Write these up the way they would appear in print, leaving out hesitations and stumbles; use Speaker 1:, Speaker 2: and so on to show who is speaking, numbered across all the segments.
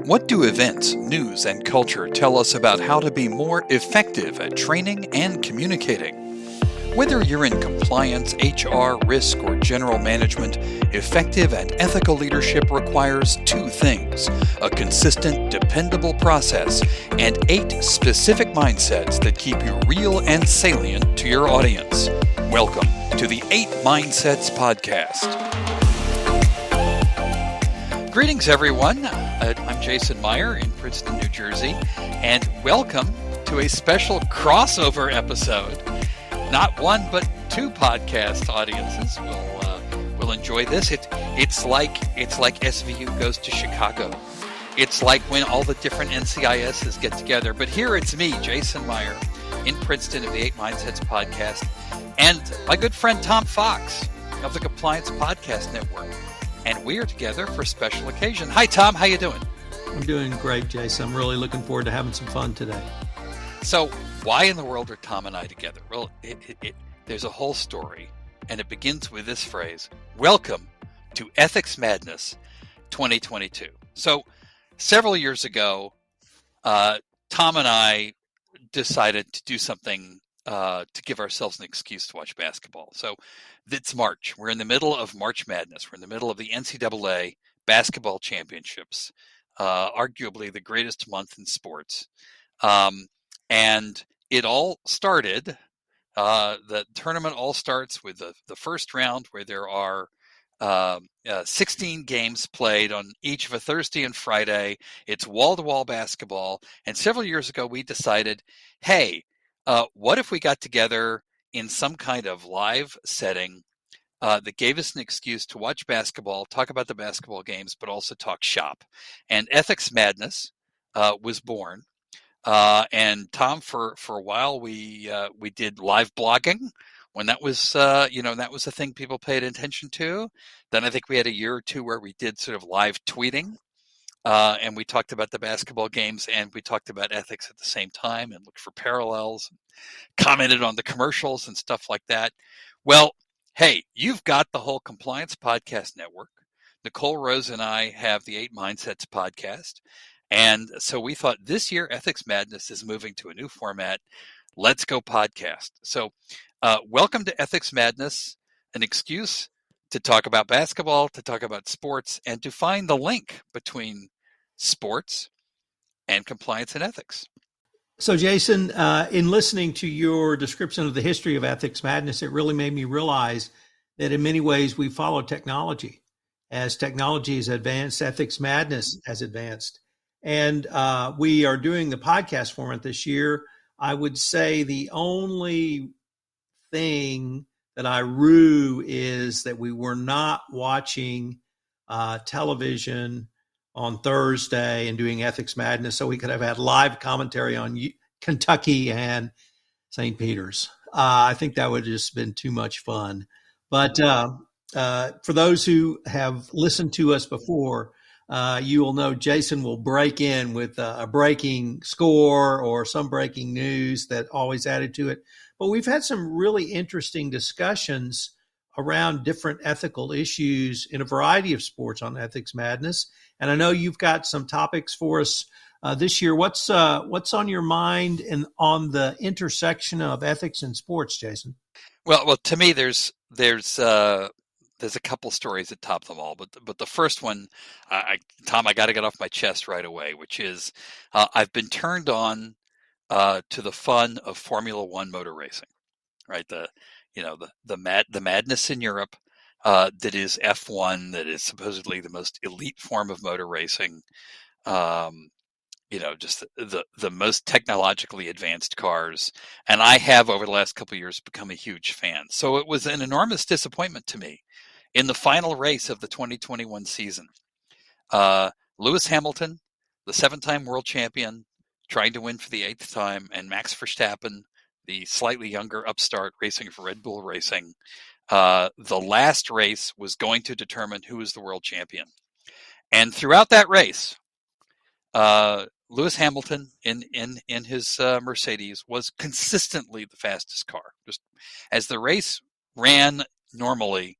Speaker 1: What do events, news, and culture tell us about how to be more effective at training and communicating? Whether you're in compliance, HR, risk, or general management, effective and ethical leadership requires two things: a consistent, dependable process, and 8 specific mindsets that keep you real and salient to your audience. Welcome to the 8 Mindsets Podcast. Greetings, everyone. I'm Jason Meyer in Princeton, New Jersey, and welcome to a special crossover episode. Not one, but 2 podcast audiences will enjoy this. It's like SVU goes to Chicago. It's like when all the different NCISs get together. But here it's me, Jason Meyer, in Princeton of the 8 Mindsets Podcast, and my good friend Tom Fox of the Compliance Podcast Network. And we are together for a special occasion. Hi, Tom. How you doing?
Speaker 2: I'm doing great, Jason. I'm really looking forward to having some fun today.
Speaker 1: So why in the world are Tom and I together? Well, there's a whole story, and it begins with this phrase: welcome to Ethics Madness 2022. So several years ago, Tom and I decided to do something to give ourselves an excuse to watch basketball. So it's March. We're in the middle of March Madness. We're in the middle of the NCAA basketball championships, arguably the greatest month in sports. And it all started, the tournament all starts with the first round, where there are 16 games played on each of a Thursday and Friday. It's wall-to-wall basketball. And several years ago, we decided, hey, what if we got together in some kind of live setting that gave us an excuse to watch basketball, talk about the basketball games, but also talk shop? And Ethics Madness was born. And Tom, for a while, we did live blogging when that was that was a thing people paid attention to. Then I think we had a year or two where we did sort of live tweeting. And we talked about the basketball games, and we talked about ethics at the same time, and looked for parallels, and commented on the commercials and stuff like that. Well, hey, you've got the whole Compliance Podcast Network. Nicole, Rose, and I have the 8 Mindsets Podcast. And so we thought this year Ethics Madness is moving to a new format. Let's go podcast. So welcome to Ethics Madness, an excuse to talk about basketball, to talk about sports, and to find the link between sports and compliance and ethics.
Speaker 2: So, Jason, in listening to your description of the history of Ethics Madness, it really made me realize that in many ways we follow technology. As technology has advanced, Ethics Madness has advanced. And we are doing the podcast format this year. I would say the only thing that I rue is that we were not watching television on Thursday and doing Ethics Madness, so we could have had live commentary on Kentucky and St. Peter's. I think that would have just been too much fun. But for those who have listened to us before, you will know Jason will break in with a breaking score or some breaking news that always added to it. But we've had some really interesting discussions around different ethical issues in a variety of sports on Ethics Madness. And I know you've got some topics for us this year. What's on your mind and on the intersection of ethics and sports, Jason?
Speaker 1: Well, to me, there's a couple stories that top them all, but the first one, Tom, I got to get off my chest right away, which is I've been turned on to the fun of Formula One motor racing, right? The madness in Europe that is F1, that is supposedly the most elite form of motor racing. Just the most technologically advanced cars. And I have, over the last couple of years, become a huge fan. So it was an enormous disappointment to me in the final race of the 2021 season. Lewis Hamilton, the 7-time world champion, trying to win for the 8th time, and Max Verstappen, the slightly younger upstart racing for Red Bull Racing. The last race was going to determine who was the world champion. And throughout that race, Lewis Hamilton in his Mercedes was consistently the fastest car. Just as the race ran normally,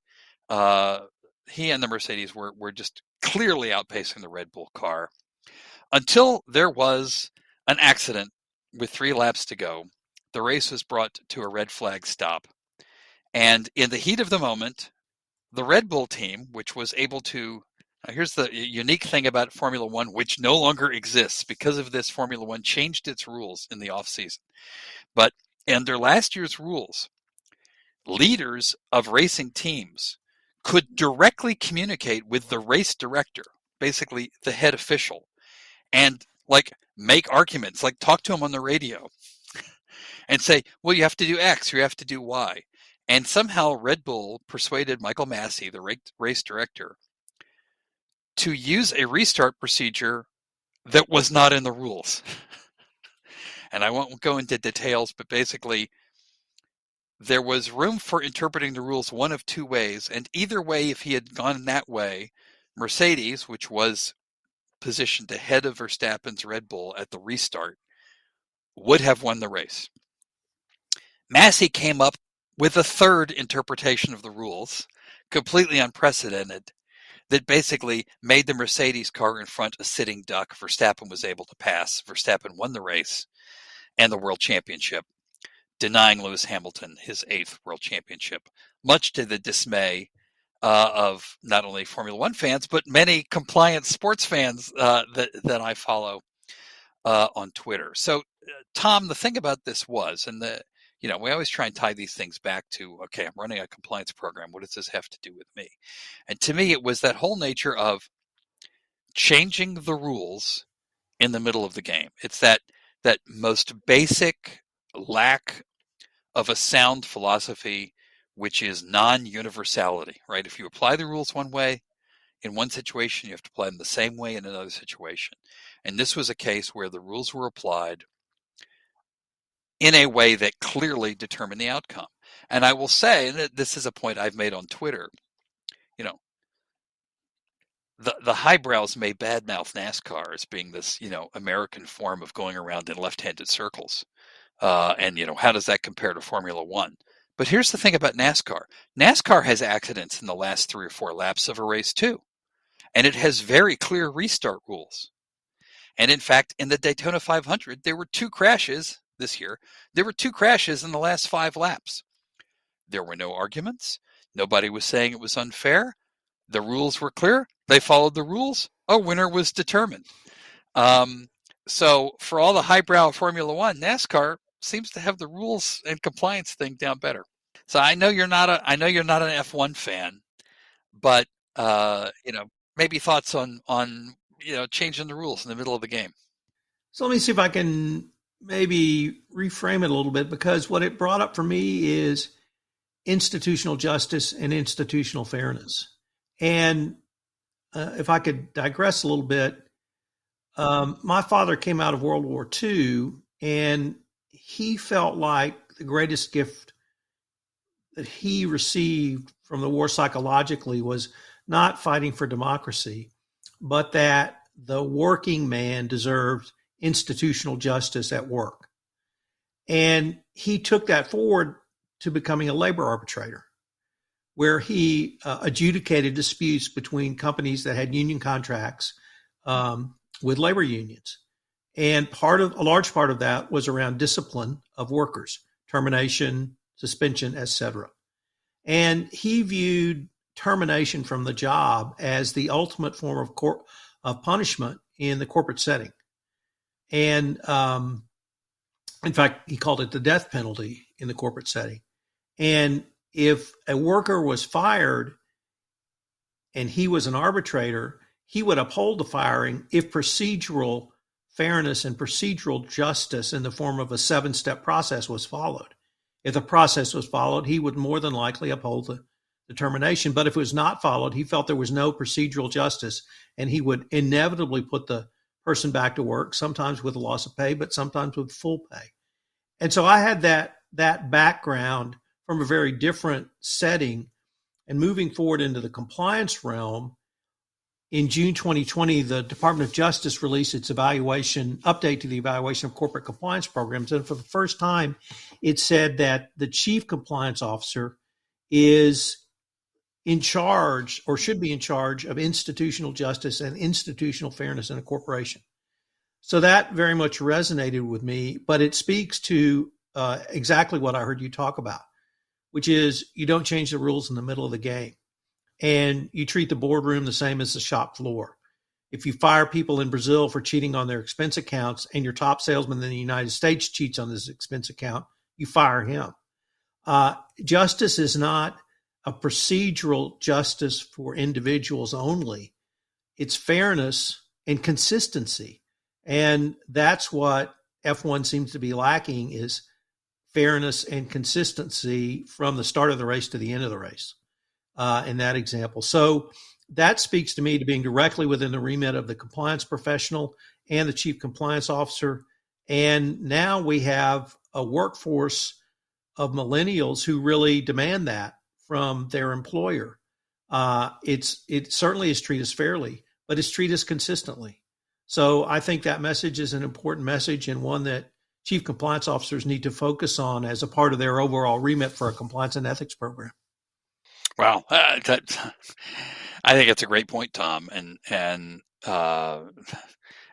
Speaker 1: he and the Mercedes were just clearly outpacing the Red Bull car. Until there was an accident with 3 laps to go, the race was brought to a red flag stop. And in the heat of the moment, the Red Bull team, which was able to, here's the unique thing about Formula One, which no longer exists. Because of this, Formula One changed its rules in the off-season. But under last year's rules, leaders of racing teams could directly communicate with the race director, basically the head official, and like make arguments, like talk to him on the radio and say, well, you have to do X, or you have to do Y. And somehow Red Bull persuaded Michael Massey, the race director, to use a restart procedure that was not in the rules. And I won't go into details, but basically there was room for interpreting the rules one of 2 ways. And either way, if he had gone that way, Mercedes, which was positioned ahead of Verstappen's Red Bull at the restart, would have won the race. Massey came up with a third interpretation of the rules, completely unprecedented, that basically made the Mercedes car in front a sitting duck. Verstappen was able to pass. Verstappen won the race and the world championship, denying Lewis Hamilton his 8th world championship, much to the dismay of not only Formula One fans, but many compliance sports fans that I follow on Twitter. So, Tom, the thing about this was, and we always try and tie these things back to, okay, I'm running a compliance program. What does this have to do with me? And to me, it was that whole nature of changing the rules in the middle of the game. It's that most basic lack of a sound philosophy, which is non-universality, right? If you apply the rules one way in one situation, you have to apply them the same way in another situation. And this was a case where the rules were applied in a way that clearly determined the outcome. And I will say, and this is a point I've made on Twitter, the highbrows may badmouth NASCAR as being this, American form of going around in left-handed circles. And how does that compare to Formula One? But here's the thing about NASCAR. NASCAR has accidents in the last 3 or 4 laps of a race too. And it has very clear restart rules. And in fact, in the Daytona 500, there were 2 crashes this year. There were 2 crashes in the last 5 laps. There were no arguments. Nobody was saying it was unfair. The rules were clear. They followed the rules. A winner was determined. So for all the highbrow Formula One, NASCAR seems to have the rules and compliance thing down better. So I know you're not an F1 fan, but maybe thoughts on changing the rules in the middle of the game.
Speaker 2: So let me see if I can maybe reframe it a little bit, because what it brought up for me is institutional justice and institutional fairness. And if I could digress a little bit, my father came out of World War II, and he felt like the greatest gift that he received from the war psychologically was not fighting for democracy, but that the working man deserved institutional justice at work. And he took that forward to becoming a labor arbitrator, where he adjudicated disputes between companies that had union contracts with labor unions. And a large part of that was around discipline of workers, termination, suspension, etc. And he viewed termination from the job as the ultimate form of punishment in the corporate setting. And in fact, he called it the death penalty in the corporate setting. And if a worker was fired and he was an arbitrator, he would uphold the firing if procedural fairness and procedural justice in the form of a 7-step process was followed. If the process was followed, he would more than likely uphold the termination. But if it was not followed, he felt there was no procedural justice, and he would inevitably put the person back to work, sometimes with a loss of pay, but sometimes with full pay. And so I had that background from a very different setting. And moving forward into the compliance realm, in June 2020, the Department of Justice released its update to the evaluation of corporate compliance programs. And for the first time, it said that the chief compliance officer is in charge, or should be in charge, of institutional justice and institutional fairness in a corporation. So that very much resonated with me, but it speaks to exactly what I heard you talk about, which is you don't change the rules in the middle of the game, and you treat the boardroom the same as the shop floor. If you fire people in Brazil for cheating on their expense accounts and your top salesman in the United States cheats on his expense account, you fire him. Justice is not a procedural justice for individuals only. It's fairness and consistency. And that's what F1 seems to be lacking, is fairness and consistency from the start of the race to the end of the race in that example. So that speaks to me to being directly within the remit of the compliance professional and the chief compliance officer. And now we have a workforce of millennials who really demand that from their employer. It certainly is treat us fairly, but it's treat us consistently. So I think that message is an important message, and one that chief compliance officers need to focus on as a part of their overall remit for a compliance and ethics program.
Speaker 1: Wow, I think it's a great point, Tom, and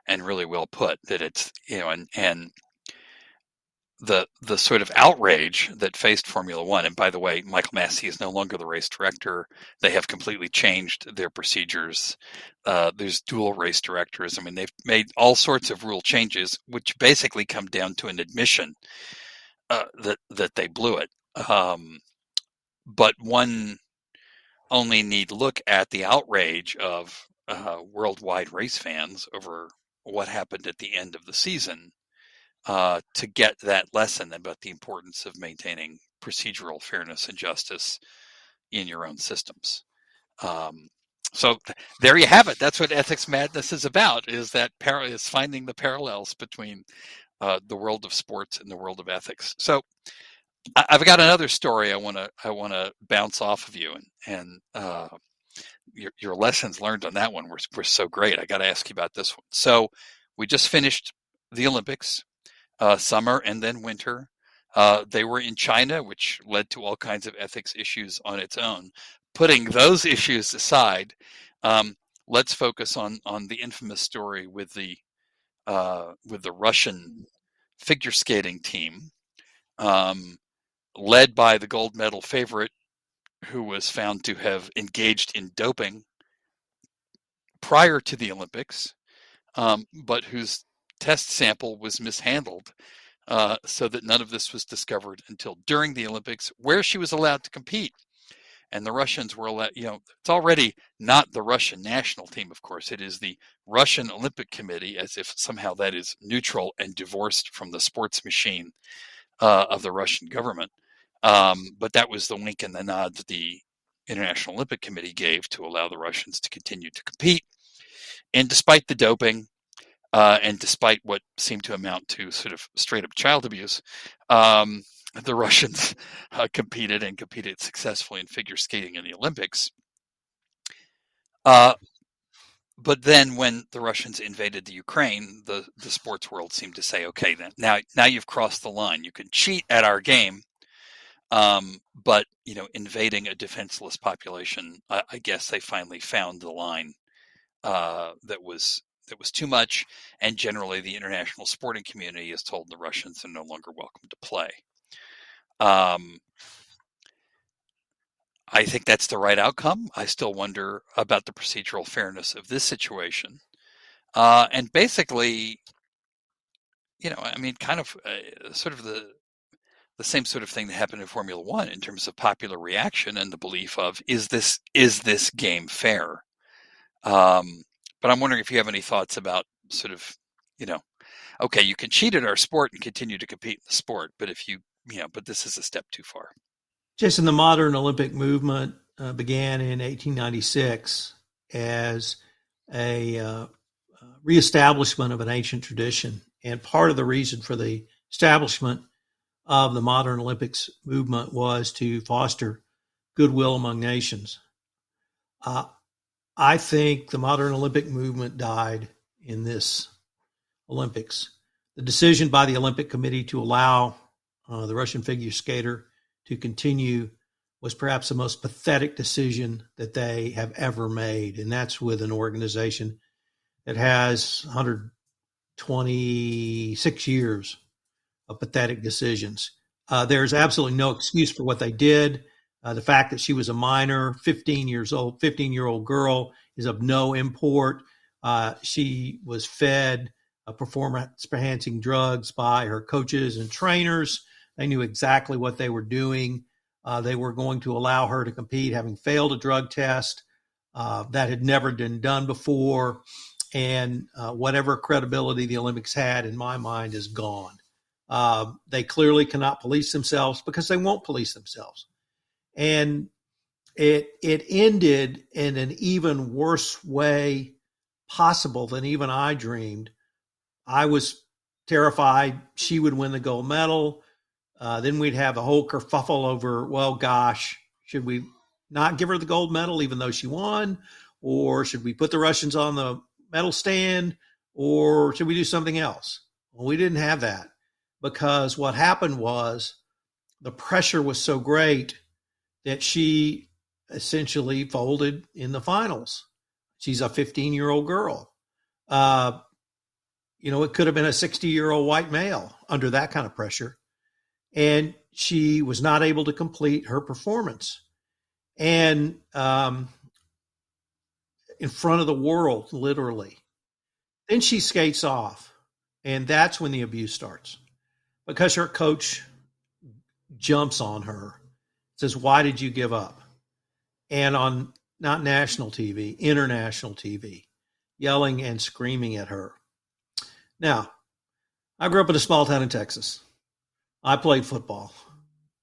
Speaker 1: really well put. That it's, and the sort of outrage that faced Formula One. And by the way, Michael Massey is no longer the race director. They have completely changed their procedures. There's dual race directors. I mean, they've made all sorts of rule changes, which basically come down to an admission that they blew it. But one only need look at the outrage of worldwide race fans over what happened at the end of the season to get that lesson about the importance of maintaining procedural fairness and justice in your own systems. So there you have it. That's what Ethics Madness is about, is finding the parallels between the world of sports and the world of ethics. So I've got another story I want to bounce off of you, and your lessons learned on that one were so great. I got to ask you about this one. So we just finished the Olympics, summer and then winter. They were in China, which led to all kinds of ethics issues on its own. Putting those issues aside, let's focus on the infamous story with the Russian figure skating team, led by the gold medal favorite, who was found to have engaged in doping prior to the Olympics, but whose test sample was mishandled, so that none of this was discovered until during the Olympics, where she was allowed to compete. And the Russians were allowed, it's already not the Russian national team, of course. It is the Russian Olympic Committee, as if somehow that is neutral and divorced from the sports machine of the Russian government. But that was the wink and the nod that the International Olympic Committee gave to allow the Russians to continue to compete. And despite the doping, and despite what seemed to amount to sort of straight up child abuse, the Russians competed successfully in figure skating in the Olympics. But then when the Russians invaded the Ukraine, the sports world seemed to say, okay, then now you've crossed the line. You can cheat at our game, but invading a defenseless population, I guess they finally found the line that was too much. And generally, the international sporting community has told the Russians they're no longer welcome to play. I think that's the right outcome. I still wonder about the procedural fairness of this situation. And basically, kind of sort of the same sort of thing that happened in Formula One in terms of popular reaction and the belief of, is this game fair? But I'm wondering if you have any thoughts about sort of, okay, you can cheat at our sport and continue to compete in the sport, but but this is a step too far.
Speaker 2: Jason, the modern Olympic movement began in 1896 as a reestablishment of an ancient tradition. And part of the reason for the establishment of the modern Olympics movement was to foster goodwill among nations. I think the modern Olympic movement died in this Olympics. The decision by the Olympic Committee to allow the Russian figure skater to continue was perhaps the most pathetic decision that they have ever made. And that's with an organization that has 100 26 years of pathetic decisions. There's absolutely no excuse for what they did. The fact that she was a minor, 15-year-old girl is of no import. She was fed performance-enhancing drugs by her coaches and trainers. They knew exactly what they were doing. They were going to allow her to compete, having failed a drug test that had never been done before. And whatever credibility the Olympics had, in my mind, is gone. They clearly cannot police themselves because they won't police themselves. And it ended in an even worse way possible than even I dreamed. I was terrified she would win the gold medal. Then we'd have a whole kerfuffle over, well, gosh, should we not give her the gold medal even though she won? Or should we put the Russians on the medal stand? Or should we do something else? Well, we didn't have that because what happened was the pressure was so great that she essentially folded in the finals. She's a 15-year-old girl. It could have been a 60-year-old white male under that kind of pressure. And she was not able to complete her performance. And in front of the world, literally. Then she skates off. And that's when the abuse starts. Because her coach jumps on her, says, why did you give up? And on not national TV, international TV, yelling and screaming at her. Now, I grew up in a small town in Texas. I played football.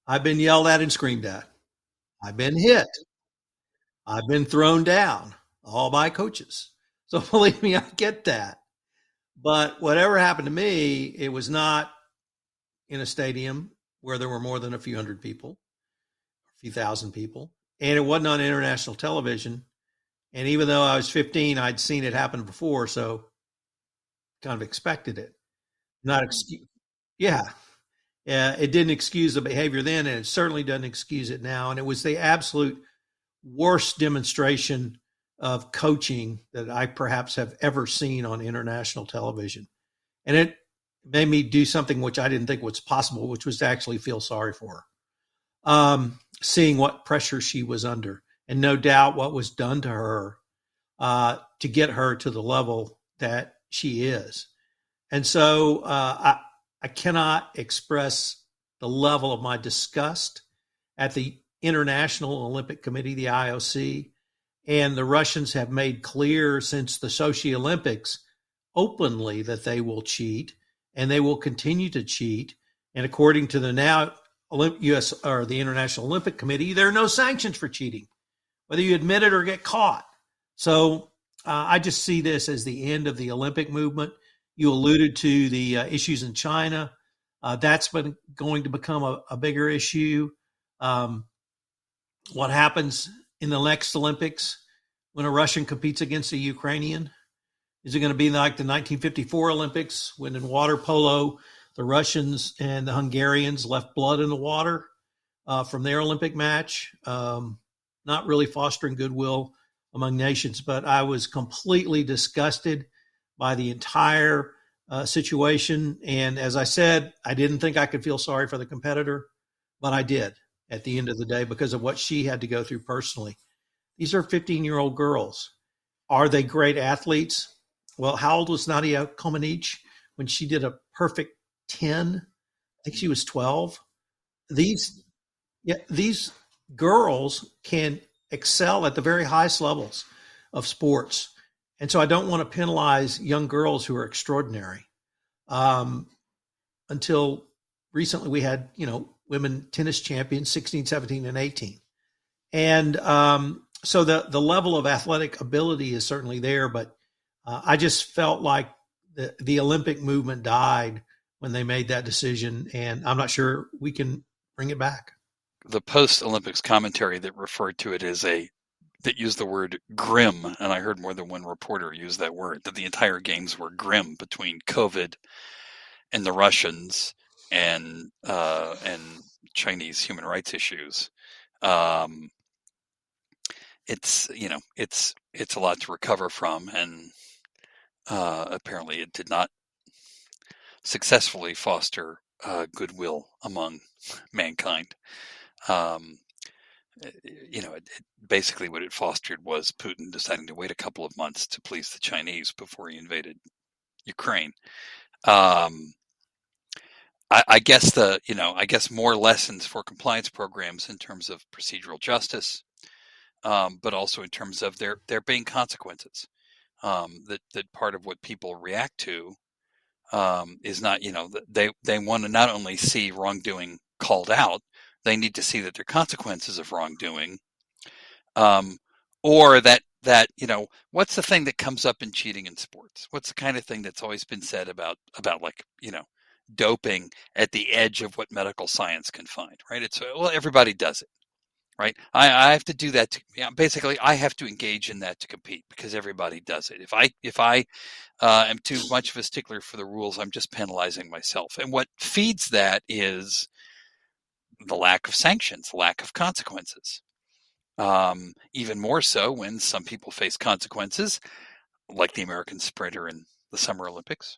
Speaker 2: I've been yelled at and screamed at. I've been hit. I've been thrown down, all by coaches. So believe me, I get that. But whatever happened to me, it was not in a stadium where there were more than a few hundred people, a few thousand people. And it wasn't on international television. And even though I was 15, I'd seen it happen before, so kind of expected it. Not excuse. Yeah. It didn't excuse the behavior then, and it certainly doesn't excuse it now. And it was the absolute worst demonstration of coaching that I perhaps have ever seen on international television. And it made me do something which I didn't think was possible, which was to actually feel sorry for her. Seeing what pressure she was under, and no doubt what was done to her to get her to the level that she is. And so I cannot express the level of my disgust at the International Olympic Committee, the IOC, and the Russians have made clear since the Sochi Olympics openly that they will cheat, and they will continue to cheat. And according to the now U.S. or the International Olympic Committee, there are no sanctions for cheating, whether you admit it or get caught. So I just see this as the end of the Olympic movement. You alluded to the issues in China. That's been going to become a bigger issue. What happens in the next Olympics when a Russian competes against a Ukrainian? Is it going to be like the 1954 Olympics when in water polo, the Russians and the Hungarians left blood in the water from their Olympic match? Not really fostering goodwill among nations, but I was completely disgusted by the entire situation. And as I said, I didn't think I could feel sorry for the competitor, but I did at the end of the day because of what she had to go through personally. These are 15-year-old girls. Are they great athletes? Well, how old was Nadia Comaneci when she did a perfect 10? I think she was 12. These girls can excel at the very highest levels of sports. And so I don't want to penalize young girls who are extraordinary. Until recently, we had, women tennis champions, 16, 17, and 18. And so the level of athletic ability is certainly there, but I just felt like the Olympic movement died when they made that decision, and I'm not sure we can bring it back.
Speaker 1: The post-Olympics commentary that referred to it as that used the word grim, and I heard more than one reporter use that word, that the entire games were grim between COVID and the Russians and Chinese human rights issues. It's a lot to recover from, and apparently it did not successfully foster goodwill among mankind. Um, basically what it fostered was Putin deciding to wait a couple of months to please the Chinese before he invaded Ukraine. I guess more lessons for compliance programs in terms of procedural justice, but also in terms of there being consequences. That part of what people react to is not, they want to not only see wrongdoing called out, they need to see that there are consequences of wrongdoing, or that what's the thing that comes up in cheating in sports? What's the kind of thing that's always been said about like doping at the edge of what medical science can find, right? It's well, everybody does it, right? I have to do that basically I have to engage in that to compete because everybody does it. If I am too much of a stickler for the rules, I'm just penalizing myself. And what feeds that is the lack of sanctions, the lack of consequences. Even more so when some people face consequences, like the American sprinter in the Summer Olympics,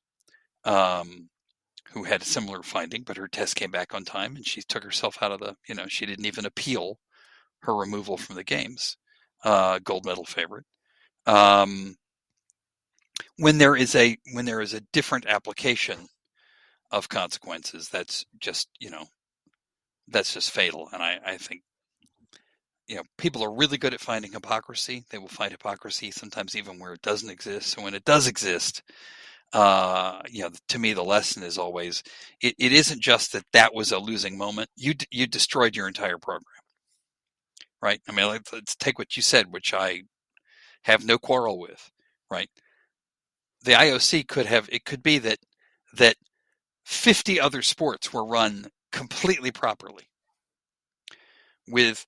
Speaker 1: who had a similar finding, but her test came back on time and she took herself out of she didn't even appeal her removal from the games. Gold medal favorite. When there is a different application of consequences, that's just fatal. And I think people are really good at finding hypocrisy. They will find hypocrisy sometimes even where it doesn't exist. So when it does exist, to me the lesson is always it isn't just that was a losing moment. You destroyed your entire program, right? I mean, let's take what you said, which I have no quarrel with, right? The IOC could be that 50 other sports were run completely properly with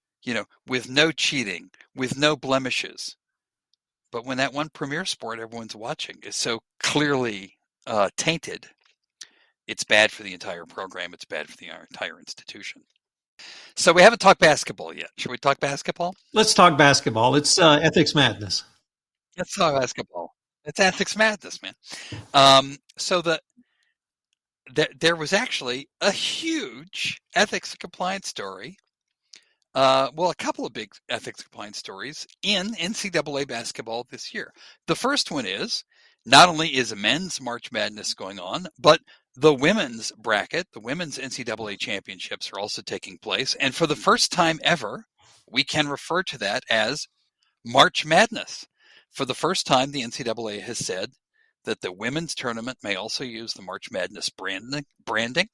Speaker 1: no cheating, with no blemishes. But when that one premier sport everyone's watching is so clearly tainted, it's bad for the entire program. It's bad for the entire institution. So we haven't talked basketball yet. Should we talk basketball?
Speaker 2: Let's talk basketball. It's Ethics Madness.
Speaker 1: Let's talk basketball. It's Ethics Madness, man. So there was actually a huge ethics and compliance story. A couple of big ethics compliance stories in NCAA basketball this year. The first one is not only is a men's March Madness going on, but the women's bracket, the women's NCAA championships are also taking place. And for the first time ever, we can refer to that as March Madness. For the first time, the NCAA has said that the women's tournament may also use the March Madness branding.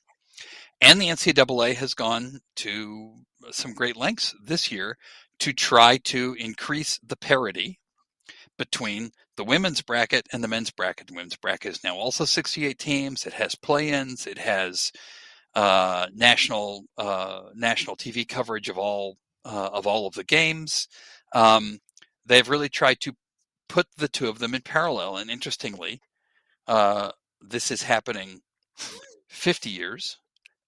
Speaker 1: And the NCAA has gone to some great lengths this year to try to increase the parity between the women's bracket and the men's bracket. The women's bracket is now also 68 teams. It has play-ins. It has national TV coverage of all of the games. They've really tried to put the two of them in parallel. And interestingly, this is happening 50 years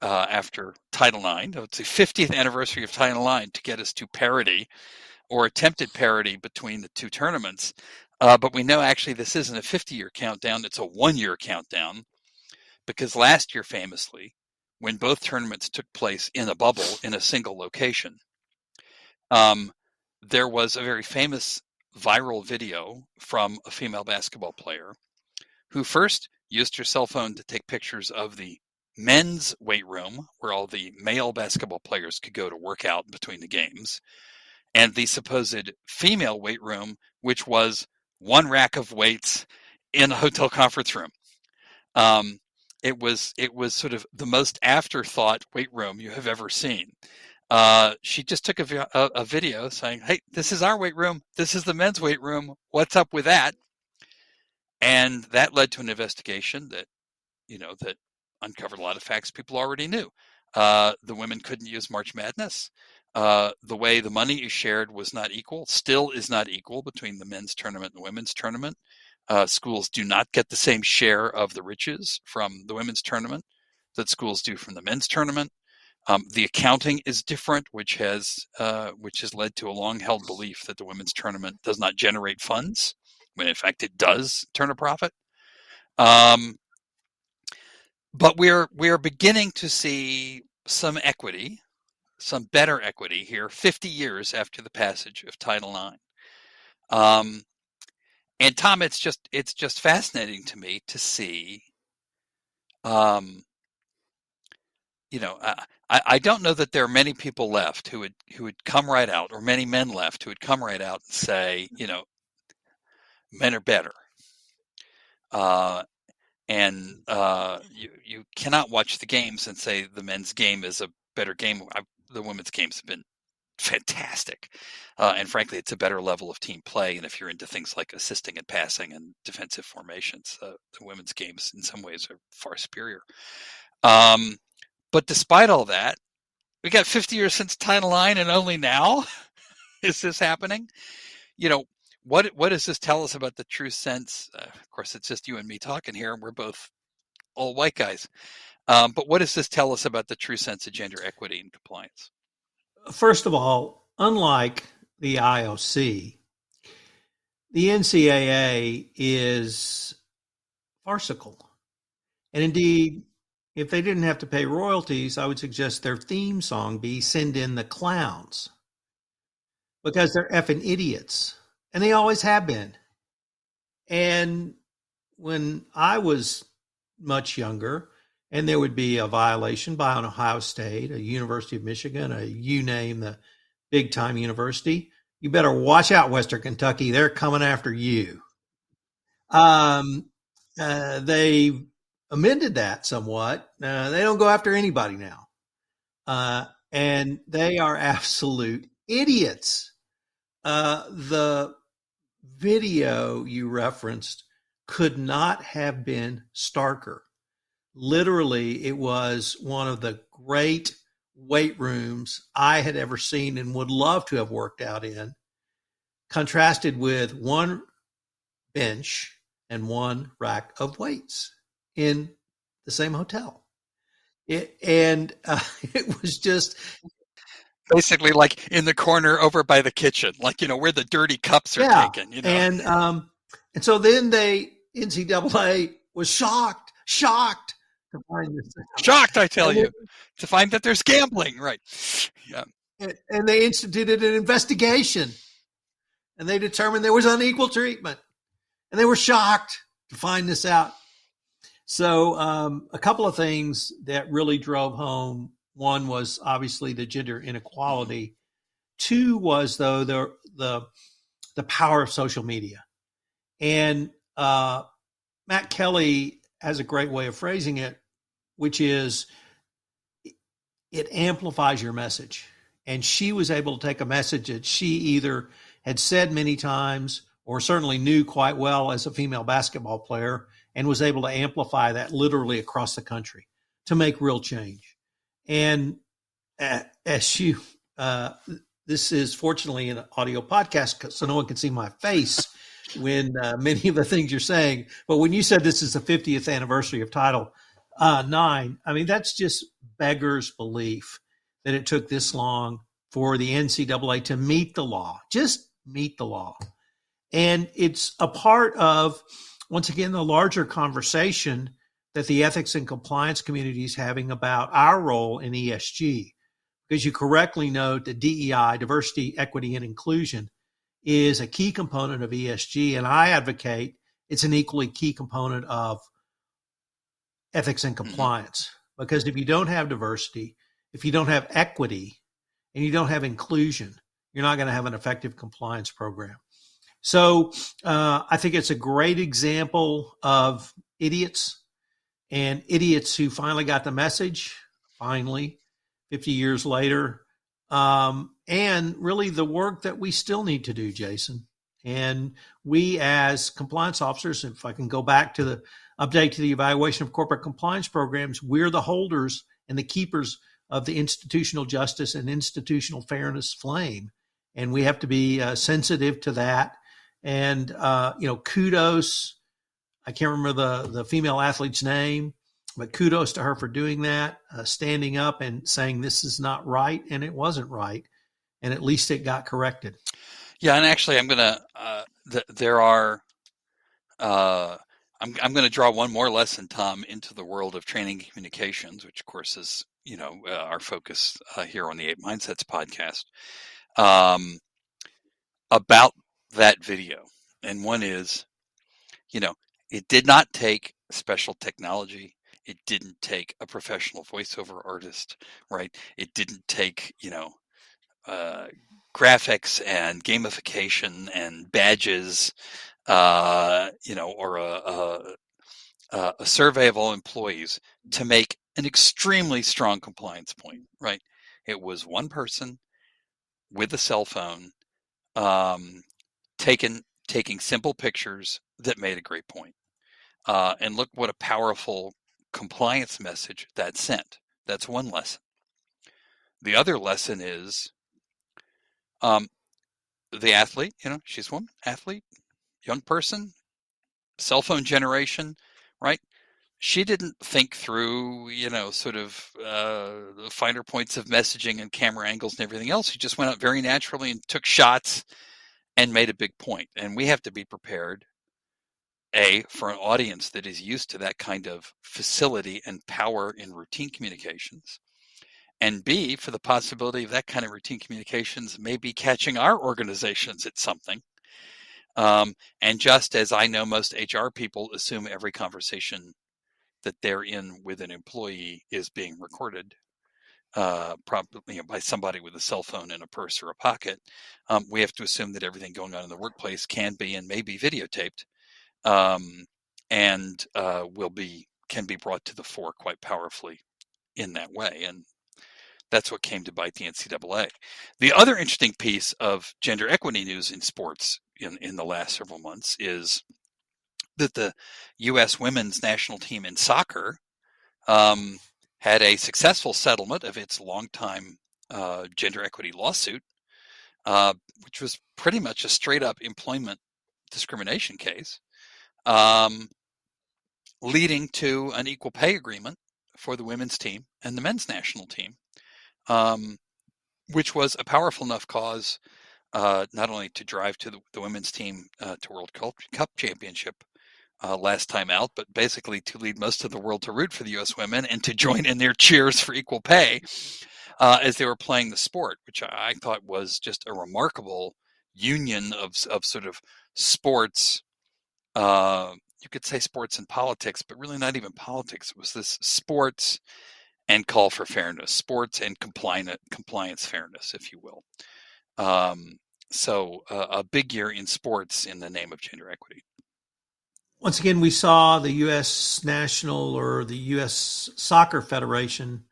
Speaker 1: after Title IX. It's the 50th anniversary of Title IX to get us to parity or attempted parity between the two tournaments. But we know actually this isn't a 50-year countdown. It's a 1-year countdown because last year, famously, when both tournaments took place in a bubble in a single location, there was a very famous viral video from a female basketball player who first used her cell phone to take pictures of the men's weight room where all the male basketball players could go to work out between the games, and the supposed female weight room, which was one rack of weights in a hotel conference room. It was sort of the most afterthought weight room you have ever seen. She just took a video saying, "Hey, this is our weight room. This is the men's weight room. What's up with that?" And that led to an investigation that uncovered a lot of facts people already knew. The women couldn't use March Madness. The way the money is shared was not equal, still is not equal between the men's tournament and the women's tournament. Schools do not get the same share of the riches from the women's tournament that schools do from the men's tournament. The accounting is different, which has led to a long-held belief that the women's tournament does not generate funds, when in fact it does turn a profit. But we're beginning to see some equity, some better equity here, 50 years after the passage of Title IX. And Tom, it's just fascinating to me to see. I don't know that there are many people left who would come right out, or many men left who would come right out and say, men are better. You cannot watch the games and say the men's game is a better game. The women's games have been fantastic. And frankly, it's a better level of team play. And if you're into things like assisting and passing and defensive formations, the women's games in some ways are far superior. But despite all that, we got 50 years since Title IX, and only now is this happening. What does this tell us about the true sense? Of course, it's just you and me talking here, and we're both all white guys. But what does this tell us about the true sense of gender equity and compliance?
Speaker 2: First of all, unlike the IOC, the NCAA is farcical. And indeed, if they didn't have to pay royalties, I would suggest their theme song be "Send in the Clowns," because they're effing idiots. And they always have been. And when I was much younger, and there would be a violation by an Ohio State, a University of Michigan, you name the big time university, you better watch out, Western Kentucky. They're coming after you. They amended that somewhat. They don't go after anybody now. And they are absolute idiots. The video you referenced could not have been starker. Literally, it was one of the great weight rooms I had ever seen and would love to have worked out in, contrasted with one bench and one rack of weights in the same hotel. It was just
Speaker 1: basically like in the corner over by the kitchen, like, where the dirty cups are taken,
Speaker 2: And so then NCAA was shocked to find this out.
Speaker 1: Shocked, I tell you, to find that there's gambling, right? Yeah.
Speaker 2: And they instituted an investigation, and they determined there was unequal treatment, and they were shocked to find this out. So a couple of things that really drove home. One was obviously the gender inequality. Two was, though, the power of social media. And Matt Kelly has a great way of phrasing it, which is it amplifies your message. And she was able to take a message that she either had said many times or certainly knew quite well as a female basketball player, and was able to amplify that literally across the country to make real change. And as you, this is fortunately an audio podcast, so no one can see my face when many of the things you're saying. But when you said this is the 50th anniversary of Title IX, I mean, that's just beggars belief that it took this long for the NCAA to meet the law, just meet the law. And it's a part of, once again, the larger conversation that the ethics and compliance community is having about our role in ESG. Because you correctly note that DEI, diversity, equity, and inclusion, is a key component of ESG. And I advocate it's an equally key component of ethics and compliance. Because if you don't have diversity, if you don't have equity, and you don't have inclusion, you're not going to have an effective compliance program. So I think it's a great example of idiots, and idiots who finally got the message, finally, 50 years later, and really the work that we still need to do, Jason. And we as compliance officers, if I can go back to the update to the evaluation of corporate compliance programs, we're the holders and the keepers of the institutional justice and institutional fairness flame. And we have to be sensitive to that. And, kudos. I can't remember the female athlete's name, but kudos to her for doing that, standing up and saying this is not right. And it wasn't right. And at least it got corrected. Yeah.
Speaker 1: And actually I'm going to, there are, I'm going to draw one more lesson, Tom, into the world of training and communications, which of course is, our focus here on the Eight Mindsets podcast, about that video. And one is, it did not take special technology. It didn't take a professional voiceover artist, right? It didn't take, graphics and gamification and badges, or a survey of all employees to make an extremely strong compliance point, right? It was one person with a cell phone, taking simple pictures that made a great point. And look what a powerful compliance message that sent. That's one lesson. The other lesson is the athlete, she's a woman, athlete, young person, cell phone generation, right? She didn't think through, sort of the finer points of messaging and camera angles and everything else. She just went out very naturally and took shots and made a big point. And we have to be prepared, A, for an audience that is used to that kind of facility and power in routine communications, and B, for the possibility of that kind of routine communications maybe catching our organizations at something. And just as I know most HR people assume every conversation that they're in with an employee is being recorded, probably by somebody with a cell phone in a purse or a pocket, we have to assume that everything going on in the workplace can be and may be videotaped, and can be brought to the fore quite powerfully in that way. And that's what came to bite the NCAA. The other interesting piece of gender equity news in sports in the last several months is that the U.S. women's national team in soccer had a successful settlement of its longtime gender equity lawsuit, which was pretty much a straight-up employment discrimination case, leading to an equal pay agreement for the women's team and the men's national team, which was a powerful enough cause not only to drive to the women's team to World Cup championship last time out, but basically to lead most of the world to root for the U.S. women and to join in their cheers for equal pay as they were playing the sport, which I thought was just a remarkable union of sort of sports. You could say sports and politics, but really not even politics. It was this sports and call for fairness, sports and compliance fairness, if you will. So a big year in sports in the name of gender equity.
Speaker 2: Once again, we saw the U.S. National or the U.S. Soccer Federation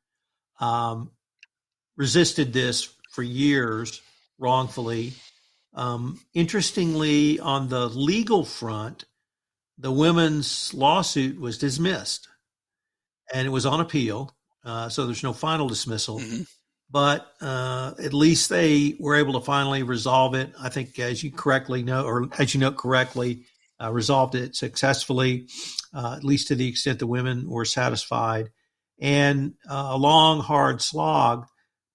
Speaker 2: resisted this for years wrongfully. Interestingly, on the legal front, the women's lawsuit was dismissed, and it was on appeal. So there's no final dismissal, but at least they were able to finally resolve it. I think, as you correctly know, or as you note correctly, resolved it successfully, at least to the extent the women were satisfied. And a long, hard slog,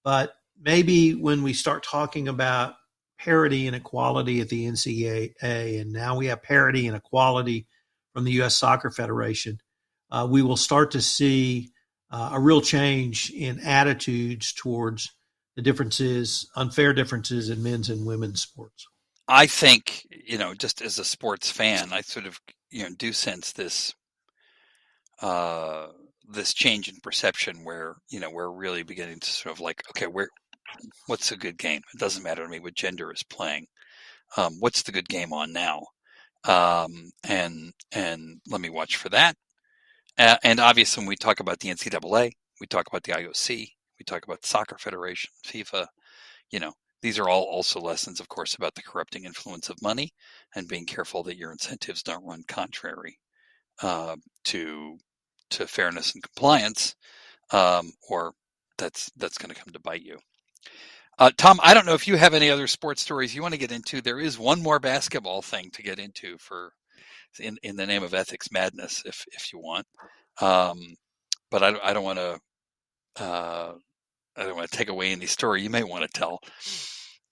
Speaker 2: but maybe when we start talking about parity and equality at the NCAA, and now we have parity and equality from the U.S. Soccer Federation, we will start to see a real change in attitudes towards the differences, unfair differences in men's and women's sports.
Speaker 1: I think, just as a sports fan, I sort of, do sense this change in perception where, we're really beginning to sort of like, okay, what's a good game? It doesn't matter to me what gender is playing. What's the good game on now? And let me watch for that. And obviously, when we talk about the NCAA, we talk about the IOC, we talk about the Soccer Federation, FIFA, these are all also lessons, of course, about the corrupting influence of money and being careful that your incentives don't run contrary to fairness and compliance, or that's going to come to bite you. Tom, I don't know if you have any other sports stories you want to get into. There is one more basketball thing to get into in the name of ethics madness, if you want. But I don't want to take away any story you may want to tell.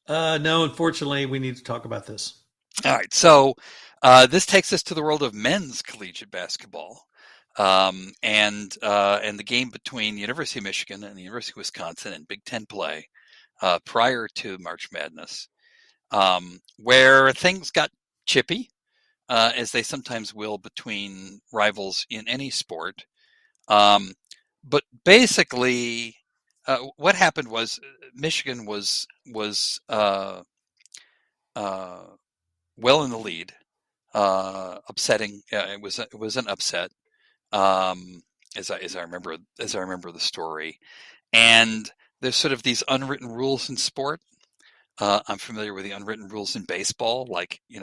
Speaker 2: No, unfortunately, we need to talk about this.
Speaker 1: All right. So this takes us to the world of men's collegiate basketball. And the game between the University of Michigan and the University of Wisconsin in Big Ten play prior to March Madness, where things got chippy, as they sometimes will between rivals in any sport. But basically, what happened was Michigan was well in the lead, upsetting. It was an upset, as I remember the story. And there's sort of these unwritten rules in sport. I'm familiar with the unwritten rules in baseball, like you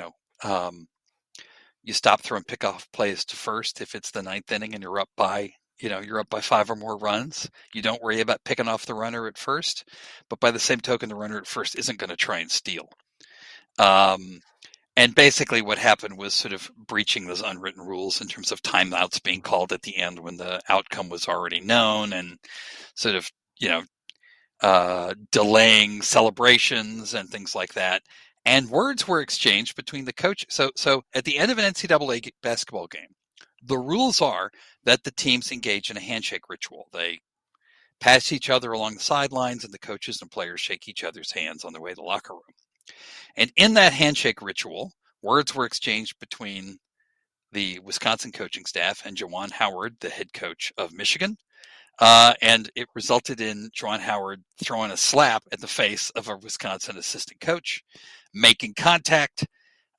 Speaker 1: stop throwing pickoff plays to first if it's the ninth inning and you're up by 5 or more runs. You don't worry about picking off the runner at first, but by the same token, the runner at first isn't going to try and steal. And basically what happened was sort of breaching those unwritten rules in terms of timeouts being called at the end when the outcome was already known, and sort of, delaying celebrations and things like that. And words were exchanged between the coach. So at the end of an NCAA basketball game, the rules are that the teams engage in a handshake ritual. They pass each other along the sidelines, and the coaches and players shake each other's hands on their way to the locker room. And in that handshake ritual, words were exchanged between the Wisconsin coaching staff and Juwan Howard, the head coach of Michigan. And it resulted in Juwan Howard throwing a slap at the face of a Wisconsin assistant coach, making contact.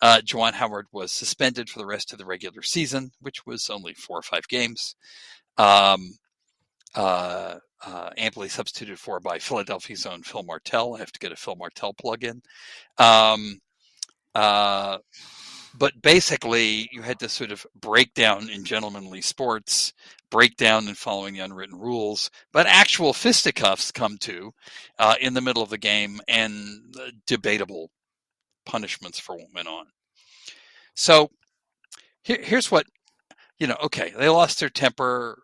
Speaker 1: Juwan Howard was suspended for the rest of the regular season, which was only 4 or 5 games. Amply substituted for by Philadelphia's own Phil Martell. I have to get a Phil Martell plug in. But basically, you had to sort of break down in gentlemanly sports, break down in following the unwritten rules, but actual fisticuffs come to in the middle of the game, and debatable punishments for what went on. So here's what, okay, they lost their temper.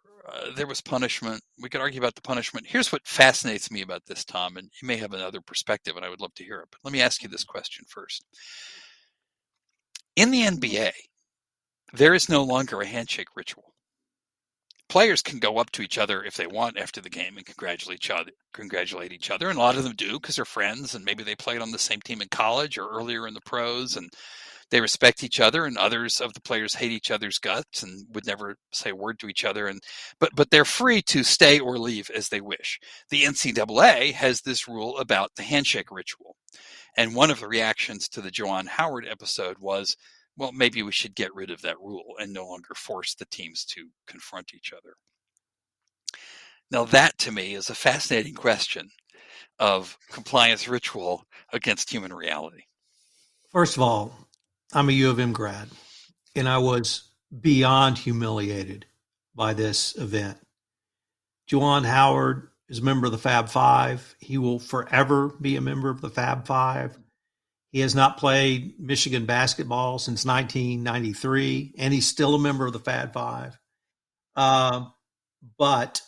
Speaker 1: There was punishment. We could argue about the punishment. Here's what fascinates me about this, Tom, and you may have another perspective, and I would love to hear it. But let me ask you this question first. In the NBA, there is no longer a handshake ritual. Players can go up to each other if they want after the game and congratulate each other. And a lot of them do because they're friends, and maybe they played on the same team in college or earlier in the pros, and they respect each other. And others of the players hate each other's guts and would never say a word to each other. But they're free to stay or leave as they wish. The NCAA has this rule about the handshake ritual. And one of the reactions to the Juwan Howard episode was, well, maybe we should get rid of that rule and no longer force the teams to confront each other. Now, that to me is a fascinating question of compliance ritual against human reality.
Speaker 2: First of all, I'm a U of M grad, and I was beyond humiliated by this event. Juwan Howard is a member of the Fab Five. He will forever be a member of the Fab Five. He has not played Michigan basketball since 1993, and he's still a member of the Fab Five. But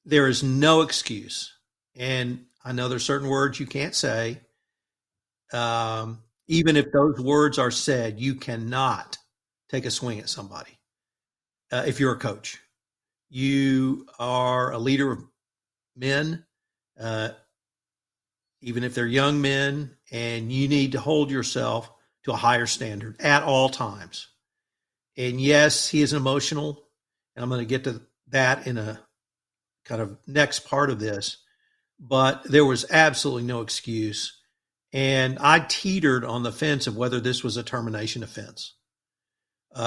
Speaker 2: there is no excuse. And I know there's certain words you can't say. Even if those words are said, you cannot take a swing at somebody. If you're a coach, you are a leader of men, even if they're young men, and you need to hold yourself to a higher standard at all times. And yes, he is emotional, and I'm going to get to that in a kind of next part of this, but there was absolutely no excuse. And I teetered on the fence of whether this was a termination offense.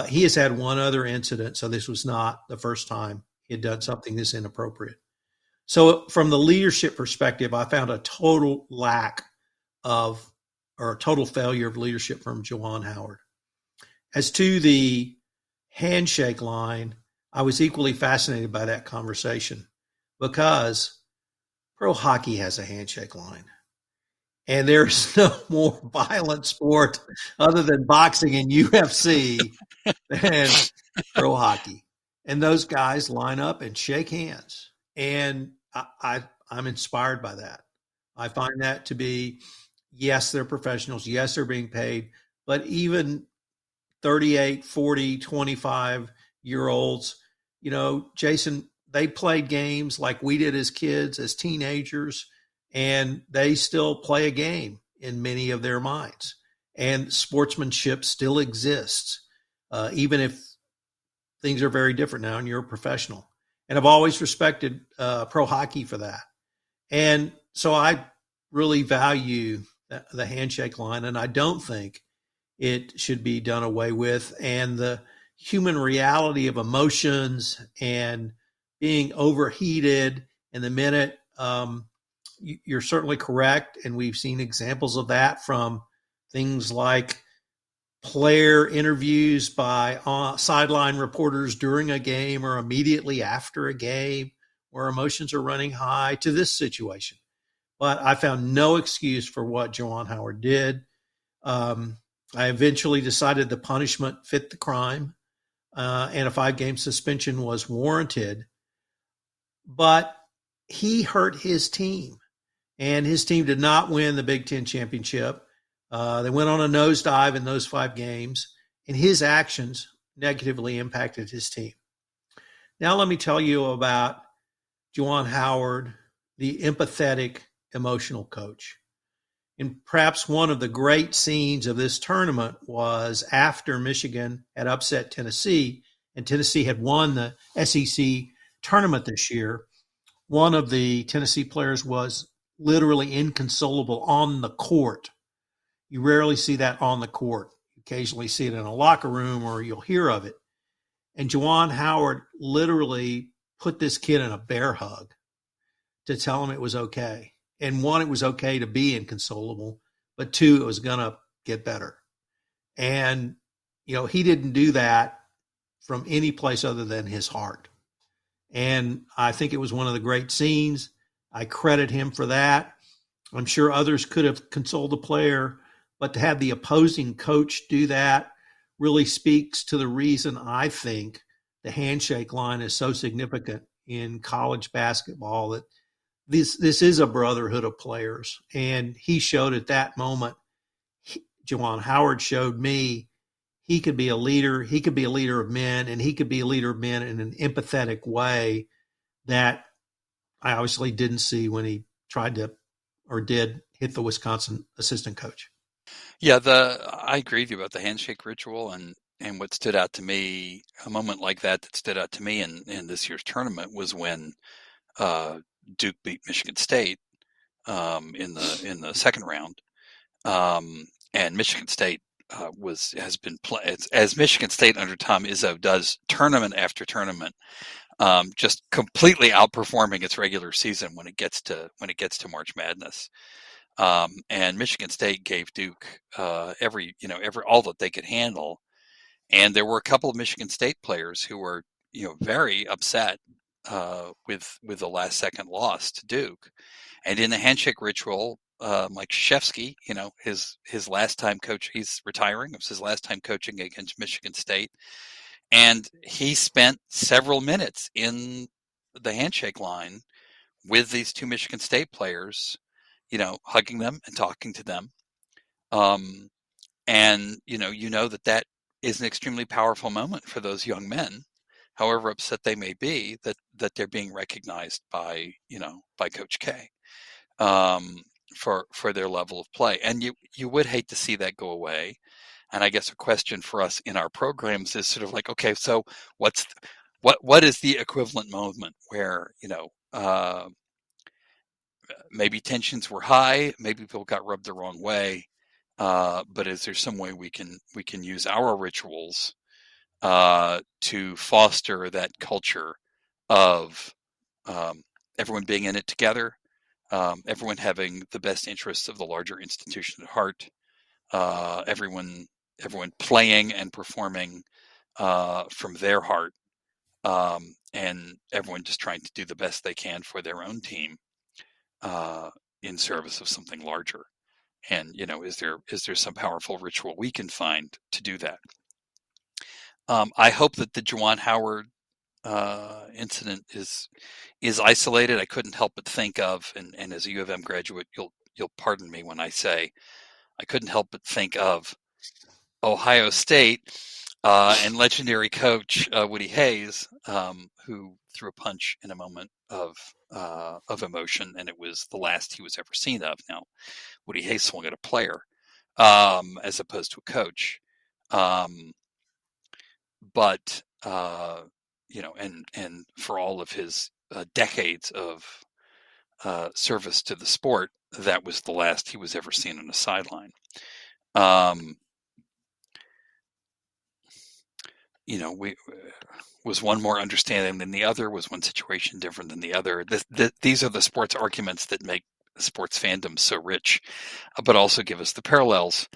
Speaker 2: He has had one other incident, so this was not the first time he had done something this inappropriate. So from the leadership perspective, I found a total total failure of leadership from Juwan Howard. As to the handshake line, I was equally fascinated by that conversation because pro hockey has a handshake line. And there's no more violent sport other than boxing and UFC than pro hockey. And those guys line up and shake hands. And I'm inspired by that. I find that to be, Yes, they're professionals. Yes, they're being paid. But even 38, 40, 25-year-olds, Jason, they played games like we did as kids, as teenagers, and they still play a game in many of their minds. And sportsmanship still exists, even if things are very different now and you're a professional. And I've always respected pro hockey for that. And so I really value the handshake line, and I don't think it should be done away with. And the human reality of emotions and being overheated in the minute, you're certainly correct. And we've seen examples of that from things like player interviews by sideline reporters during a game or immediately after a game where emotions are running high, to this situation. But I found no excuse for what Juwan Howard did. I eventually decided the punishment fit the crime, and a 5-game suspension was warranted. But he hurt his team, and his team did not win the Big Ten championship. They went on a nosedive in those 5 games, and his actions negatively impacted his team. Now let me tell you about Juwan Howard, the empathetic, emotional coach. And perhaps one of the great scenes of this tournament was after Michigan had upset Tennessee, and Tennessee had won the SEC tournament this year. One of the Tennessee players was literally inconsolable on the court. You rarely see that on the court. You occasionally see it in a locker room or you'll hear of it. And Juwan Howard literally put this kid in a bear hug to tell him it was okay. And one, it was okay to be inconsolable, but two, it was going to get better. And, he didn't do that from any place other than his heart. And I think it was one of the great scenes. I credit him for that. I'm sure others could have consoled the player, but to have the opposing coach do that really speaks to the reason I think the handshake line is so significant in college basketball, that this is a brotherhood of players. And he showed at that moment, Juwan Howard showed me he could be a leader. He could be a leader of men, and he could be a leader of men in an empathetic way that I obviously didn't see when he tried to or did hit the Wisconsin assistant coach.
Speaker 1: Yeah, I agree with you about the handshake ritual, and what stood out to me, a moment like that stood out to me in this year's tournament was when Duke beat Michigan State in the second round, and Michigan State has been as Michigan State under Tom Izzo does tournament after tournament, just completely outperforming its regular season when it gets to March Madness. And Michigan State gave Duke every all that they could handle, and there were a couple of Michigan State players who were very upset with the last second loss to Duke. And in the handshake ritual, Mike Krzyzewski, his last time coach, he's retiring. It was his last time coaching against Michigan State, and he spent several minutes in the handshake line with these two Michigan State players, hugging them and talking to them. And that is an extremely powerful moment for those young men, however upset they may be that they're being recognized by Coach K, for their level of play. And you would hate to see that go away. And I guess a question for us in our programs is sort of like, okay, so what is the equivalent moment where, maybe tensions were high, maybe people got rubbed the wrong way, but is there some way we can use our rituals to foster that culture of everyone being in it together, everyone having the best interests of the larger institution at heart, everyone playing and performing from their heart, and everyone just trying to do the best they can for their own team in service of something larger. And is there some powerful ritual we can find to do that? I hope that the Juwan Howard incident is isolated. I couldn't help but think of, and as a U of M graduate, you'll pardon me when I say I couldn't help but think of Ohio State and legendary coach Woody Hayes, who threw a punch in a moment of emotion, and it was the last he was ever seen of. Now, Woody Hayes swung at a player as opposed to a coach, but and for all of his decades of service to the sport, that was the last he was ever seen on a sideline. Was one more understanding than the other? Was one situation different than the other? These are the sports arguments that make sports fandom so rich, but also give us the parallels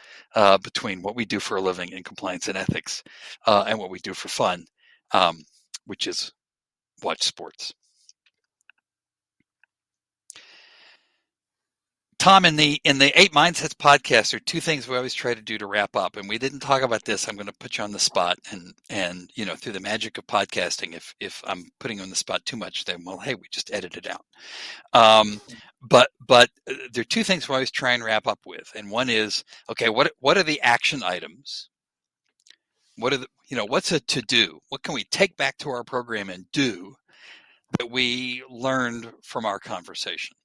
Speaker 1: between what we do for a living in compliance and ethics and what we do for fun, which is watch sports. Tom, in the Eight Mindsets podcast, there are two things we always try to do to wrap up, and we didn't talk about this. I'm going to put you on the spot, and through the magic of podcasting, if I'm putting you on the spot too much, then hey, we just edit it out. But there are two things we always try and wrap up with, and one is, okay, what are the action items? What are what's a to do? What can we take back to our program and do that we learned from our conversation?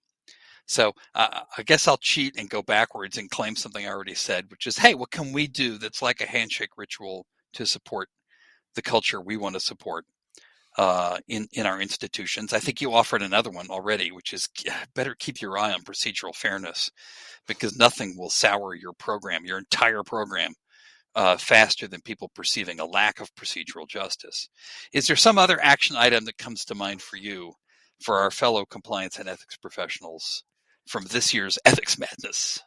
Speaker 1: So I guess I'll cheat and go backwards and claim something I already said, which is, hey, what can we do that's like a handshake ritual to support the culture we want to support in our institutions? I think you offered another one already, which is better keep your eye on procedural fairness, because nothing will sour your program, your entire program, faster than people perceiving a lack of procedural justice. Is there some other action item that comes to mind for you, for our fellow compliance and ethics professionals, from this year's Ethics Madness?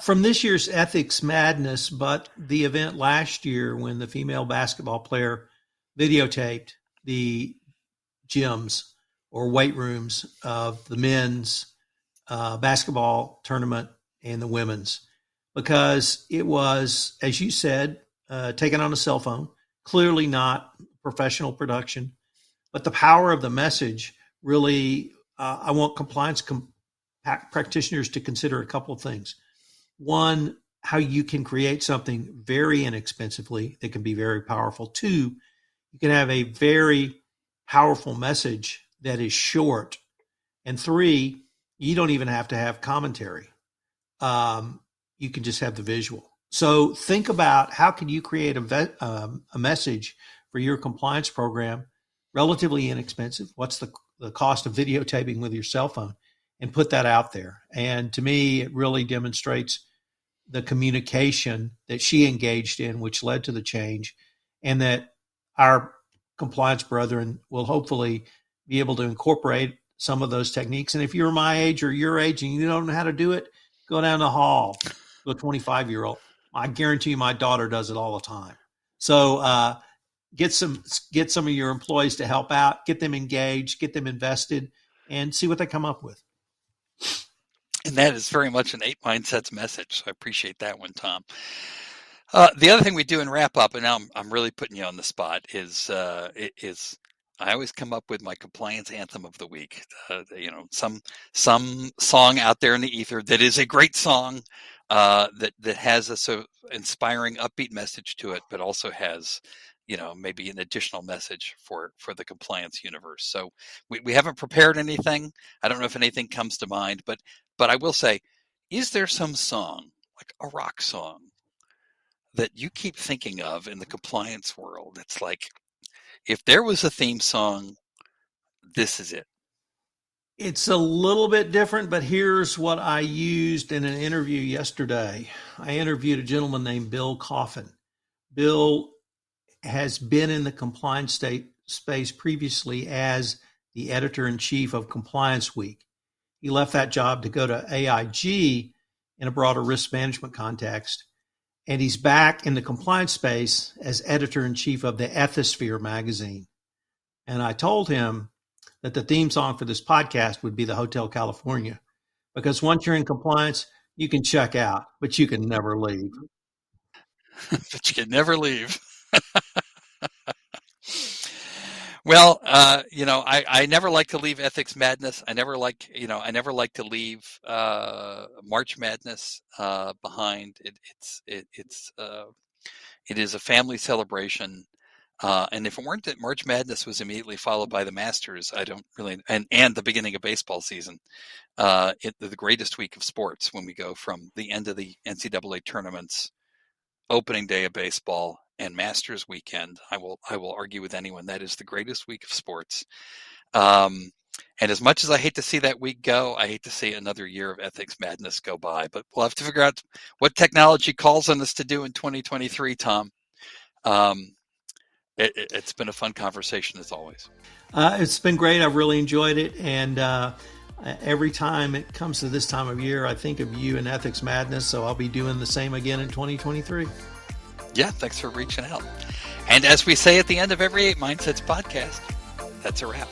Speaker 2: From this year's Ethics Madness, but the event last year when the female basketball player videotaped the gyms or weight rooms of the men's basketball tournament and the women's, because it was, as you said, taken on a cell phone, clearly not professional production, but the power of the message really, I want compliance practitioners to consider a couple of things. One, how you can create something very inexpensively that can be very powerful. Two, you can have a very powerful message that is short. And three, you don't even have to have commentary. You can just have the visual. So think about how can you create a message for your compliance program, relatively inexpensive. What's the cost of videotaping with your cell phone, and put that out there. And to me, it really demonstrates the communication that she engaged in, which led to the change, and that our compliance brethren will hopefully be able to incorporate some of those techniques. And if you're my age or your age and you don't know how to do it, go down the hall to a 25-year-old. I guarantee you my daughter does it all the time. So get some of your employees to help out, get them engaged, get them invested, and see what they come up with.
Speaker 1: And that is very much an Eight Mindsets message. So I appreciate that one, Tom. The other thing we do in wrap up, and now I'm really putting you on the spot, is I always come up with my compliance anthem of the week. Some song out there in the ether that is a great song that has a so inspiring, upbeat message to it, but also has maybe an additional message for the compliance universe. So we haven't prepared anything. I don't know if anything comes to mind, but I will say, is there some song, like a rock song, that you keep thinking of in the compliance world? It's like, if there was a theme song, this is it.
Speaker 2: It's a little bit different, but here's what I used in an interview yesterday. I interviewed a gentleman named Bill Coffin. Bill has been in the compliance space previously as the editor-in-chief of Compliance Week. He left that job to go to AIG in a broader risk management context, and he's back in the compliance space as editor-in-chief of the Ethisphere magazine. And I told him that the theme song for this podcast would be the Hotel California, because once you're in compliance, you can check out, but you can never leave.
Speaker 1: But you can never leave. Well, I never like to leave Ethics Madness. I never like to leave March Madness behind. It is a family celebration. And if it weren't that March Madness was immediately followed by the Masters, I don't really, and the beginning of baseball season, the greatest week of sports when we go from the end of the NCAA tournaments, opening day of baseball, and Masters weekend. I will argue with anyone that is the greatest week of sports. And as much as I hate to see that week go, I hate to see another year of Ethics Madness go by. But we'll have to figure out what technology calls on us to do in 2023, Tom. It's been a fun conversation as always.
Speaker 2: It's been great. I've really enjoyed it. And every time it comes to this time of year, I think of you and Ethics Madness. So I'll be doing the same again in 2023.
Speaker 1: Yeah, thanks for reaching out. And as we say at the end of every 8 Mindsets podcast, that's a wrap.